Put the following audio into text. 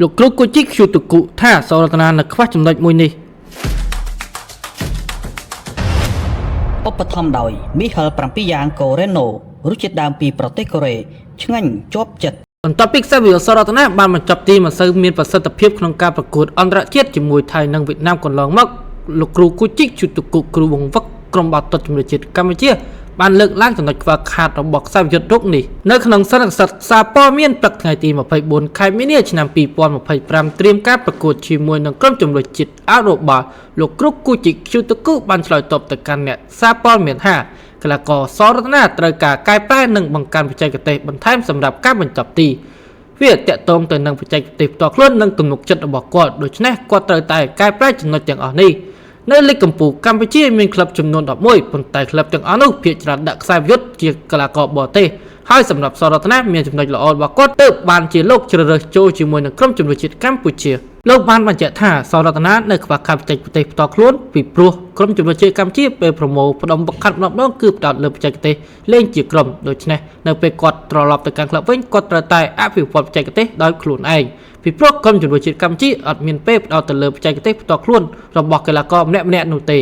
លោកគ្រូគូជីឃ្យូតុគុថាសរតនានៅខ្វះចំណុចមួយនេះឧបត្ថម្ភដោយមីហិល7យ៉ាងកូរ៉េណូរសជាតិដើមពីប្រទេសកូរ៉េឆ្ងាញ់ជាប់ចិត្តបន្ទាប់ពីខ្សែវីដេអូសរតនាបានបញ្ចប់ទីមិនសូវមានប្រសិទ្ធភាពក្នុងការប្រកួតអន្តរជាតិជាមួយថៃនិងវៀតណាមកន្លងមកលោកគ្រូគូជីឃ្យូតុគុគ្រូវង្សវឹកក្រុមបាល់ទាត់ជម្រើសជាតិកម្ពុជាបានលើកឡើងចំណុចខ្វះខាតរបស់ខ្សែវិយុទ្ធរុកនេះនៅក្នុងសន្និសីទសារព័ត៌មានព្រឹកថ្ងៃទី24ខែមីនាឆ្នាំ2025ត្រៀមការប្រកួតជាមួយនឹងក្រុមជម្រើសជាតិអរូបាលោកគ្រូគូជីឃ្យូតុគុបានឆ្លើយតបទៅកាន់អ្នកសារព័ត៌មានថាកីឡាករសរតនាត្រូវការកែប្រែនិងបង្កើនបច្ចេកទេសបន្ថែមសម្រាប់ការបញ្ចប់ទីវាតកតងទៅនឹងបច្ចេកទេសផ្ទាល់ខ្លួននិងទំនុកចិត្តរបស់គាត់ដូច្នេះគាត់ត្រូវតែកែប្រែចំណុចទាំងអស់នេះនៅលីកកម្ពុជាកម្ពុជាមានក្លឹបចំនួន11ប៉ុន្តែក្លឹបទាំងអស់នោះភាគច្រើនដាក់ខ្សែវិយុទ្ធជាកីឡាករបរទេសហើយសម្រាប់សរតនាមានចំណុចល្អរបស់គាត់ទើបបានជាលោកជ្រើសរើសចូលជាមួយនឹងក្រុមជម្រើសជាតិកម្ពុជាលោកបានបញ្ជាក់ថាសរតនានៅខ្វះខាតបច្ចេកទេសផ្ទាល់ខ្លួនពីព្រោះក្រុមជម្រើសជាតិកម្ពុជាពេលប្រមូលផ្ដុំវឹកខាត់ម្ដងគឺផ្ដោតលើបច្ចេកទេសលេងជាក្រុមដូច្នេះនៅពេលគាត់ត្រឡប់ទៅកាន់ក្លឹបវិញគាត់ត្រូវតែអភិវឌ្ឍបច្ចេកទេសដោយខ្លួនឯងពីព្រោះក្រុមជម្រើសជាតិកម្ពុជាអត់មានពេលផ្ដោតទៅលើបច្ចេកទេសផ្ទាល់ខ្លួនរបស់កីឡាករម្នាក់ៗនោះទេ